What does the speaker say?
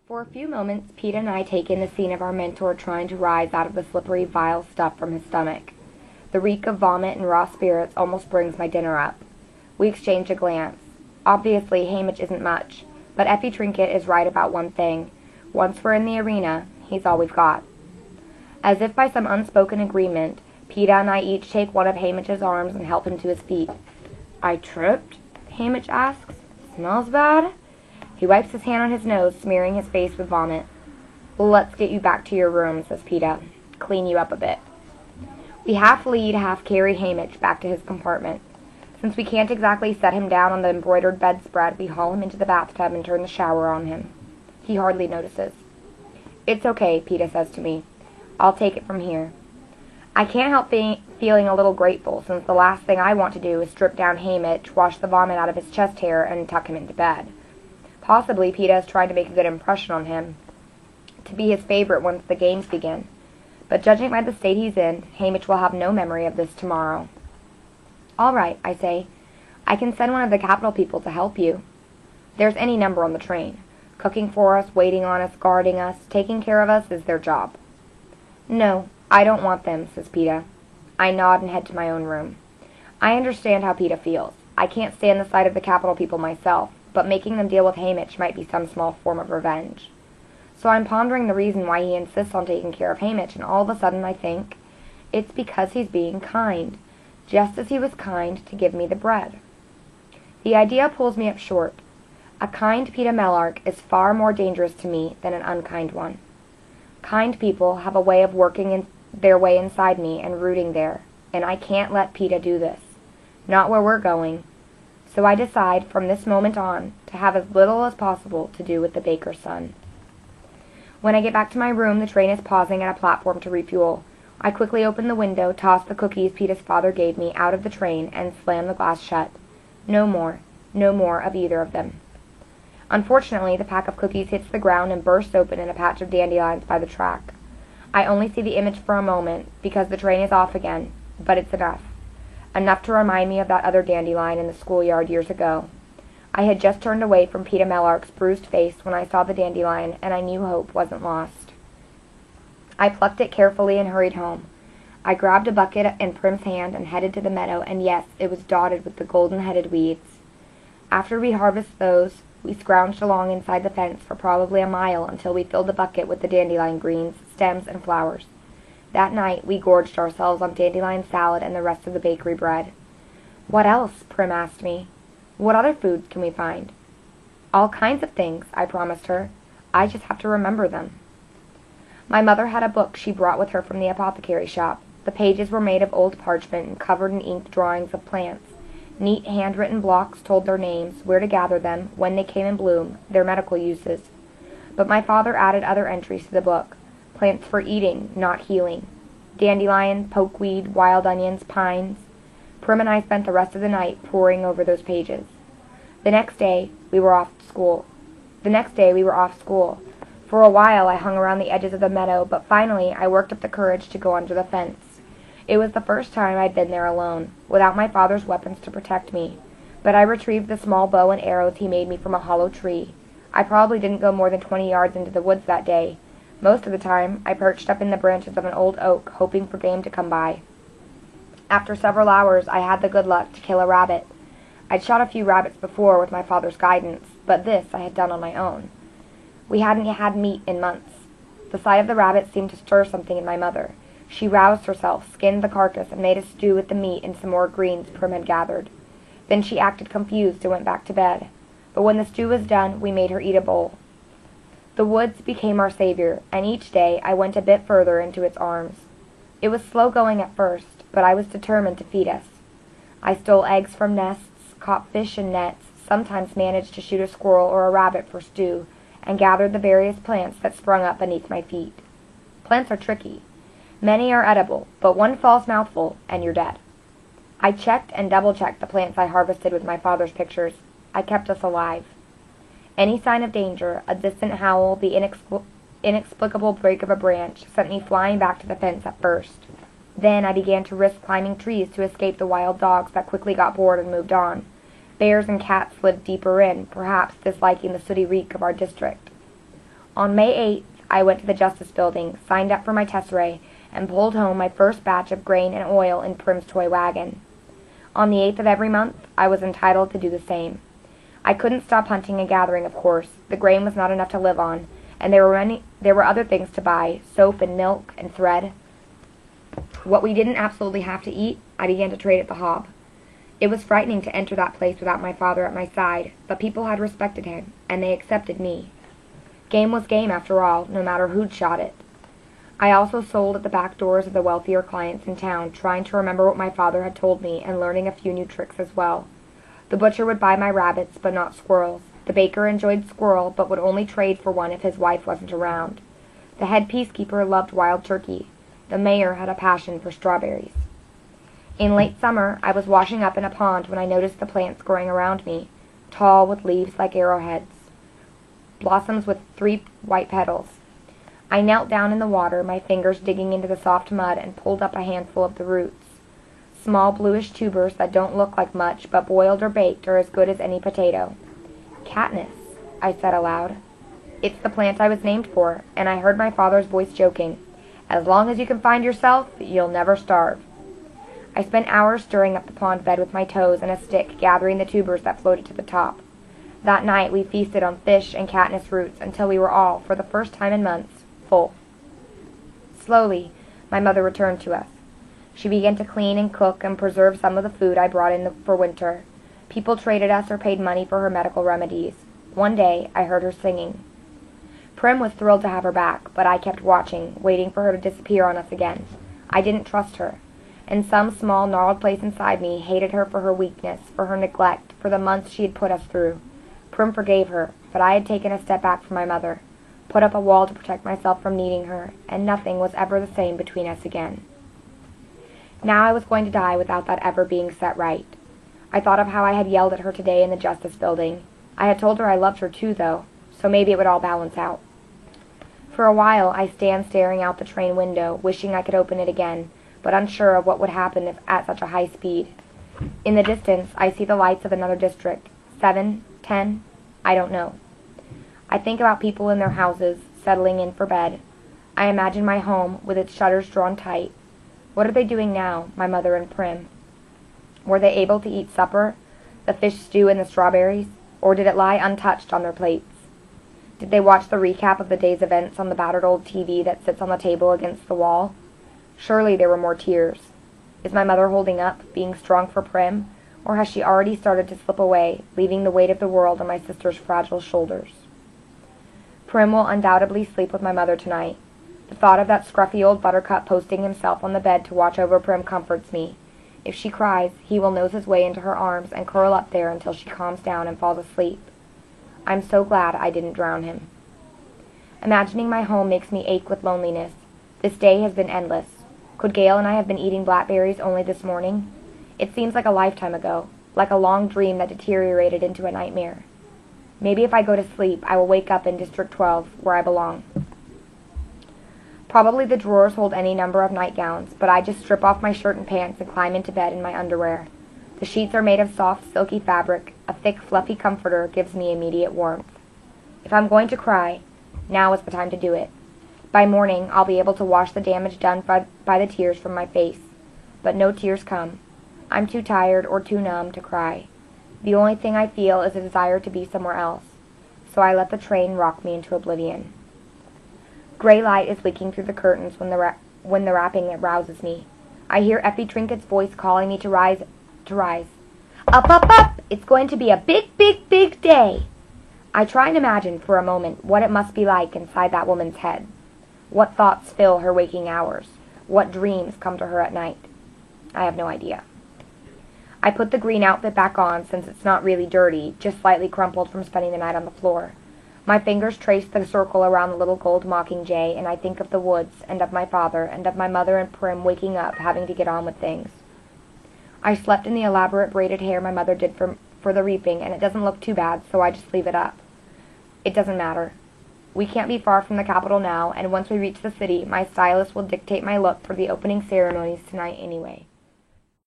For a few moments, Pete and I take in the scene of our mentor trying to rise out of the slippery, vile stuff from his stomach. The reek of vomit and raw spirits almost brings my dinner up. We exchange a glance. Obviously, Hamish isn't much, but Effie Trinket is right about one thing. Once we're in the arena, he's all we've got. As if by some unspoken agreement, Peeta and I each take one of Hamish's arms and help him to his feet. "I tripped?" Hamish asks. "Smells bad?" He wipes his hand on his nose, smearing his face with vomit. "Let's get you back to your room," says Peeta. "Clean you up a bit." We half lead, half carry Hamish back to his compartment. Since we can't exactly set him down on the embroidered bedspread, we haul him into the bathtub and turn the shower on him. He hardly notices. "It's okay," Peeta says to me. "I'll take it from here." I can't help feeling a little grateful, since the last thing I want to do is strip down Hamish, wash the vomit out of his chest hair, and tuck him into bed. Possibly Peeta is trying to make a good impression on him, to be his favorite once the games begin. But judging by the state he's in, Hamish will have no memory of this tomorrow. "All right," I say. "I can send one of the Capitol people to help you. There's any number on the train. Cooking for us, waiting on us, guarding us, taking care of us is their job." "No, I don't want them," says Peeta. I nod and head to my own room. I understand how Peeta feels. I can't stand the sight of the Capitol people myself, but making them deal with Hamish might be some small form of revenge. So I'm pondering the reason why he insists on taking care of Hamish, and all of a sudden I think, it's because he's being kind, just as he was kind to give me the bread. The idea pulls me up short. A kind Peeta Mellark is far more dangerous to me than an unkind one. Kind people have a way of working their way inside me and rooting there, and I can't let Peeta do this. Not where we're going. So I decide from this moment on to have as little as possible to do with the baker's son. When I get back to my room, the train is pausing at a platform to refuel. I quickly open the window, toss the cookies Peeta's father gave me out of the train, and slam the glass shut. No more of either of them. Unfortunately, the pack of cookies hits the ground and bursts open in a patch of dandelions by the track. I only see the image for a moment, because the train is off again, but it's enough. Enough to remind me of that other dandelion in the schoolyard years ago. I had just turned away from Peeta Mellark's bruised face when I saw the dandelion, and I knew hope wasn't lost. I plucked it carefully and hurried home. I grabbed a bucket in Prim's hand and headed to the meadow, and yes, it was dotted with the golden-headed weeds. After we harvested those, we scrounged along inside the fence for probably a mile until we filled the bucket with the dandelion greens, stems, and flowers. That night, we gorged ourselves on dandelion salad and the rest of the bakery bread. "What else?" Prim asked me. "What other foods can we find?" "All kinds of things," I promised her. "I just have to remember them." My mother had a book she brought with her from the apothecary shop. The pages were made of old parchment and covered in inked drawings of plants. Neat handwritten blocks told their names, where to gather them, when they came in bloom, their medical uses. But my father added other entries to the book. Plants for eating, not healing. Dandelion, pokeweed, wild onions, pines. Prim and I spent the rest of the night poring over those pages. The next day we were off school. For a while I hung around the edges of the meadow, but finally I worked up the courage to go under the fence. It was the first time I'd been there alone, without my father's weapons to protect me. But I retrieved the small bow and arrows he made me from a hollow tree. I probably didn't go more than 20 yards into the woods that day. Most of the time, I perched up in the branches of an old oak, hoping for game to come by. After several hours, I had the good luck to kill a rabbit. I'd shot a few rabbits before with my father's guidance, but this I had done on my own. We hadn't had meat in months. The sight of the rabbit seemed to stir something in my mother. She roused herself, skinned the carcass, and made a stew with the meat and some more greens Prim had gathered. Then she acted confused and went back to bed. But when the stew was done, we made her eat a bowl. The woods became our savior, and each day I went a bit further into its arms. It was slow going at first, but I was determined to feed us. I stole eggs from nests, caught fish in nets, sometimes managed to shoot a squirrel or a rabbit for stew, and gathered the various plants that sprung up beneath my feet. Plants are tricky. Many are edible, but one false mouthful, and you're dead. I checked and double-checked the plants I harvested with my father's pictures. I kept us alive. Any sign of danger, a distant howl, the inexplicable break of a branch, sent me flying back to the fence at first. Then I began to risk climbing trees to escape the wild dogs that quickly got bored and moved on. Bears and cats lived deeper in, perhaps disliking the sooty reek of our district. On May 8th, I went to the Justice Building, signed up for my tesserae, and pulled home my first batch of grain and oil in Prim's toy wagon. On the 8th of every month, I was entitled to do the same. I couldn't stop hunting and gathering, of course. The grain was not enough to live on, and there were other things to buy, soap and milk and thread. What we didn't absolutely have to eat, I began to trade at the Hob. It was frightening to enter that place without my father at my side, but people had respected him, and they accepted me. Game was game, after all, no matter who'd shot it. I also sold at the back doors of the wealthier clients in town, trying to remember what my father had told me and learning a few new tricks as well. The butcher would buy my rabbits, but not squirrels. The baker enjoyed squirrel, but would only trade for one if his wife wasn't around. The head peacekeeper loved wild turkey. The mayor had a passion for strawberries. In late summer, I was washing up in a pond when I noticed the plants growing around me, tall with leaves like arrowheads, blossoms with 3 white petals. I knelt down in the water, my fingers digging into the soft mud, and pulled up a handful of the roots. Small bluish tubers that don't look like much, but boiled or baked are as good as any potato. Katniss, I said aloud. It's the plant I was named for, and I heard my father's voice joking. As long as you can find yourself, you'll never starve. I spent hours stirring up the pond bed with my toes and a stick, gathering the tubers that floated to the top. That night we feasted on fish and Katniss roots until we were all, for the first time in months, full. Slowly, my mother returned to us. She began to clean and cook and preserve some of the food I brought in for winter. People traded us or paid money for her medical remedies. One day, I heard her singing. Prim was thrilled to have her back, but I kept watching, waiting for her to disappear on us again. I didn't trust her. And some small, gnarled place inside me hated her for her weakness, for her neglect, for the months she had put us through. Prim forgave her, but I had taken a step back from my mother, put up a wall to protect myself from needing her, and nothing was ever the same between us again. Now I was going to die without that ever being set right. I thought of how I had yelled at her today in the Justice Building. I had told her I loved her too, though, so maybe it would all balance out. For a while I stand staring out the train window, wishing I could open it again, but unsure of what would happen if at such a high speed. In the distance, I see the lights of another district. 7, 10, I don't know. I think about people in their houses, settling in for bed. I imagine my home, with its shutters drawn tight. What are they doing now, my mother and Prim? Were they able to eat supper, the fish stew and the strawberries, or did it lie untouched on their plates? Did they watch the recap of the day's events on the battered old TV that sits on the table against the wall? Surely there were more tears. Is my mother holding up, being strong for Prim, or has she already started to slip away, leaving the weight of the world on my sister's fragile shoulders? Prim will undoubtedly sleep with my mother tonight. The thought of that scruffy old buttercup posting himself on the bed to watch over Prim comforts me. If she cries, he will nose his way into her arms and curl up there until she calms down and falls asleep. I'm so glad I didn't drown him. Imagining my home makes me ache with loneliness. This day has been endless. Could Gale and I have been eating blackberries only this morning? It seems like a lifetime ago, like a long dream that deteriorated into a nightmare. Maybe if I go to sleep, I will wake up in District 12, where I belong. Probably the drawers hold any number of nightgowns, but I just strip off my shirt and pants and climb into bed in my underwear. The sheets are made of soft, silky fabric. A thick, fluffy comforter gives me immediate warmth. If I'm going to cry, now is the time to do it. By morning, I'll be able to wash the damage done by the tears from my face. But no tears come. I'm too tired or too numb to cry. The only thing I feel is a desire to be somewhere else. So I let the train rock me into oblivion. Gray light is leaking through the curtains when the rapping rouses me. I hear Effie Trinket's voice calling me to rise. Up, up, up! It's going to be a big, big, big day! I try and imagine for a moment what it must be like inside that woman's head. What thoughts fill her waking hours? What dreams come to her at night? I have no idea. I put the green outfit back on since it's not really dirty, just slightly crumpled from spending the night on the floor. My fingers trace the circle around the little gold mockingjay, and I think of the woods, and of my father, and of my mother and Prim waking up, having to get on with things. I slept in the elaborate braided hair my mother did for the reaping, and it doesn't look too bad, so I just leave it up. It doesn't matter. We can't be far from the capital now, and once we reach the city, my stylist will dictate my look for the opening ceremonies tonight anyway.